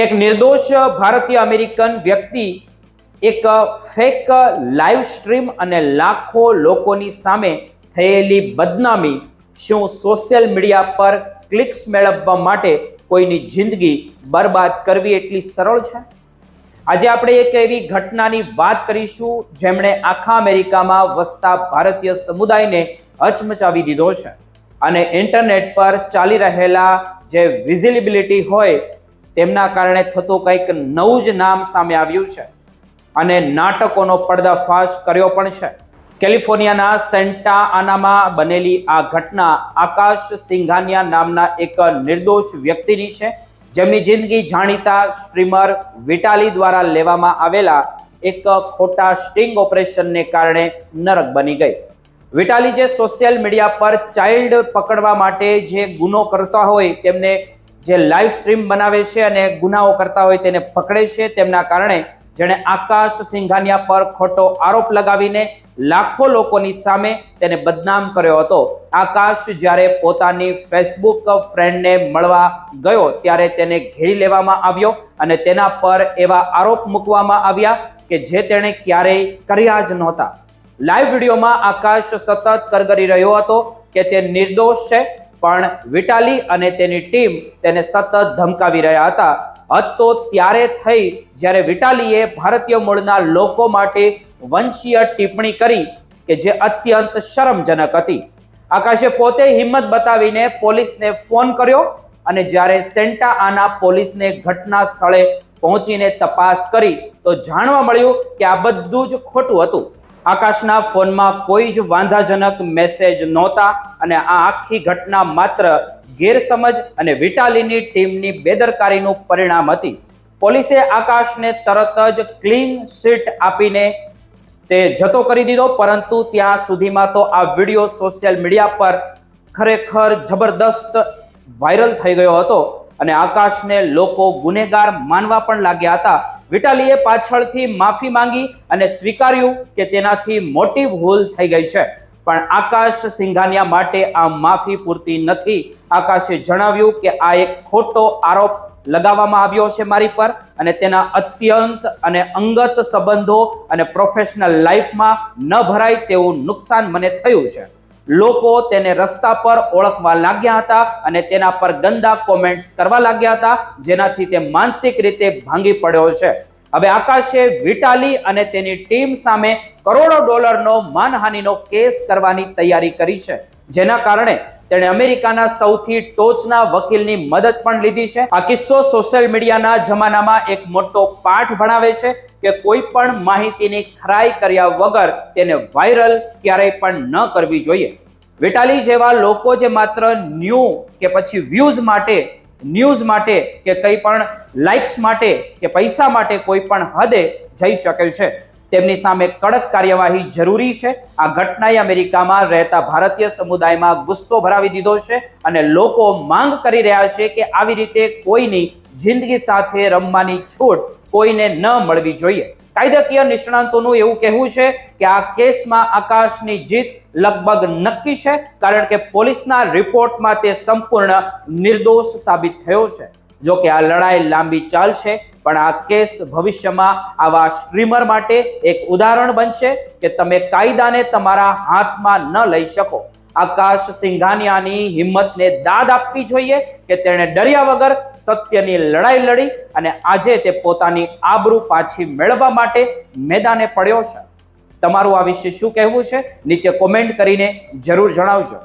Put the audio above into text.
એક નિર્દોષ ભારતીય અમેરિકન વ્યક્તિ એક ફેક લાઈવ સ્ટ્રીમ અને લાખો લોકોની સામે થયેલી બદનામી શું સોશિયલ મીડિયા પર ક્લિક્સ મેળવવા માટે કોઈની જિંદગી બરબાદ કરવી એટલી સરળ છે? આજે આપણે એક એવી ઘટનાની વાત કરીશું જેમણે આખા અમેરિકામાં વસતા ભારતીય સમુદાયને હચમચાવી દીધો છે અને ઇન્ટરનેટ પર ચાલી રહેલા જે વિઝિબિલિટી હોય તેમના કારણે થતું કંઈક નવું જ નામ સામે આવ્યું છે અને નાટકોનો પર્દાફાશ કર્યો પણ છે. કેલિફોર્નિયાના સેન્ટા આનામાં બનેલી આ ઘટના આકાશ સિંઘાનિયા નામના એક નિર્દોષ વ્યક્તિની છે, જેમની જિંદગી જાણીતા સ્ટ્રીમર વિટાલી દ્વારા લેવામાં આવેલા એક ખોટા સ્ટિંગ ઓપરેશનને કારણે નરક બની ગઈ. વિટાલી જે સોશિયલ મીડિયા પર ચાઇલ્ડ પકડવા માટે જે ગુનો કરતા હોય તેમને જે લાઈવ સ્ટ્રીમ બનાવે છે અને ગુનાઓ કરતા હોય તેને પકડે છે, તેમના કારણે જેણે આકાશ સિંઘાનિયા પર ખોટો આરોપ લગાવીને લાખો લોકોની સામે તેને બદનામ કર્યો હતો. આકાશ જ્યારે પોતાની ફેસબુક ફ્રેન્ડને મળવા ગયો ત્યારે તેને ઘેરી લેવામાં આવ્યો અને તેના પર એવા આરોપ મૂકવામાં આવ્યા કે જે તેણે ક્યારેય કર્યા જ નહોતા. લાઈવ વિડીયોમાં આકાશ સતત કરગરી રહ્યો હતો કે તે નિર્દોષ છે, પણ વિટાલી અને તેની ટીમ તેને સતત ધમકાવી રહ્યા હતા. હદ તો ત્યારે થઈ જ્યારે વિટાલીએ ભારતીય મૂળના લોકો માટે વંશીય ટિપ્પણી કરી કે જે અત્યંત શરમજનક હતી. આકાશે પોતે હિંમત બતાવીને પોલીસને ફોન કર્યો અને જ્યારે સેન્ટા આના પોલીસને ઘટના સ્થળે પહોંચીને તપાસ કરી તો જાણવા મળ્યું કે આ બધું જ ખોટું હતું. આકાશના ફોનમાં કોઈ જ વાંધાજનક મેસેજ નહોતા અને આ આખી ઘટના માત્ર ગેરસમજ અને વિટાલીની ટીમની બેદરકારીનું પરિણામ હતી. પોલીસે આકાશને તરત જ ક્લીન ચીટ આપીને તે જતો કરી દીધો, પરંતુ ત્યાં સુધીમાં તો આ વિડીયો સોશિયલ મીડિયા પર ખરેખર જબરદસ્ત વાયરલ થઈ ગયો હતો અને આકાશને લોકો ગુનેગાર માનવા પણ લાગ્યા હતા. વિટાલીએ પાછળથી માફી માંગી અને સ્વીકાર્યું કે તેનાથી મોટી ભૂલ થઈ ગઈ છે, પણ આકાશ સિંઘાનિયા માટે આ માફી પૂરતી નથી. આકાશે જણાવ્યું કે આ એક ખોટો આરોપ લગાવવામાં આવ્યો છે મારી પર અને તેના અત્યંત અને અંગત સંબંધો અને પ્રોફેશનલ લાઈફમાં ન ભરાય તેવું નુકસાન મને થયું છે. લોકો તેને રસ્તા પર ઓળખવા લાગ્યા હતા અને તેના પર ગંદા કોમેન્ટ્સ કરવા લાગ્યા હતા, જેનાથી તે માનસિક રીતે ભાંગી પડ્યો છે. હવે આકાશે વિટાલી અને તેની ટીમ સામે કરોડો ડોલરનો માનહાનિનો કેસ કરવાની તૈયારી કરી છે, જેના કારણે તેણે અમેરિકાના સૌથી ટોચના વકીલની મદદ પણ લીધી છે. આ કિસ્સો સોશિયલ મીડિયાના જમાનામાં એક મોટો પાઠ ભણાવે છે કે કોઈ પણ માહિતીની ખરાઈ કર્યા વગર તેને વાયરલ ક્યારેય પણ ન કરવી જોઈએ. વિટાલી જેવા લોકો જે માત્ર ન્યૂ કે પછી ન્યૂઝ માટે કે કંઈ પણ લાઇક્સ માટે કે પૈસા માટે કોઈ પણ હદે જઈ શકે છે, તેમની સામે કડક કાર્યવાહી જરૂરી છે. આ ઘટનાએ અમેરિકામાં રહેતા ભારતીય સમુદાયમાં ગુસ્સો ભરાવી દીધો છે અને લોકો માંગ કરી રહ્યા છે કે આવી રીતે કોઈની જિંદગી સાથે રમવાની છૂટ કોઈને ન મળવી જોઈએ. કાયદાકીય નિષ્ણાંતોનું એવું કહેવું છે કે આ કેસમાં આકાશની જીત લગભગ નક્કી છે, કારણ કે પોલીસના રિપોર્ટમાં તે સંપૂર્ણ નિર્દોષ સાબિત થયો છે. જો કે આ લડાઈ લાંબી ચાલશે, પણ આ કેસ ભવિષ્યમાં આવા સ્ટ્રીમર માટે એક ઉદાહરણ બનશે કે તમે કાયદાને તમારા હાથમાં ન લઈ શકો. આકાશ સિંઘાનિયાની હિંમતને દાદ આપવી જોઈએ કે તેણે ડર્યા વગર સત્યની લડાઈ લડી અને આજે તે પોતાની આબરૂ પાછી મેળવવા માટે મેદાને પડ્યો છે. તમારું આ વિશે શું કહેવું છે? નીચે કોમેન્ટ કરીને જરૂર જણાવજો.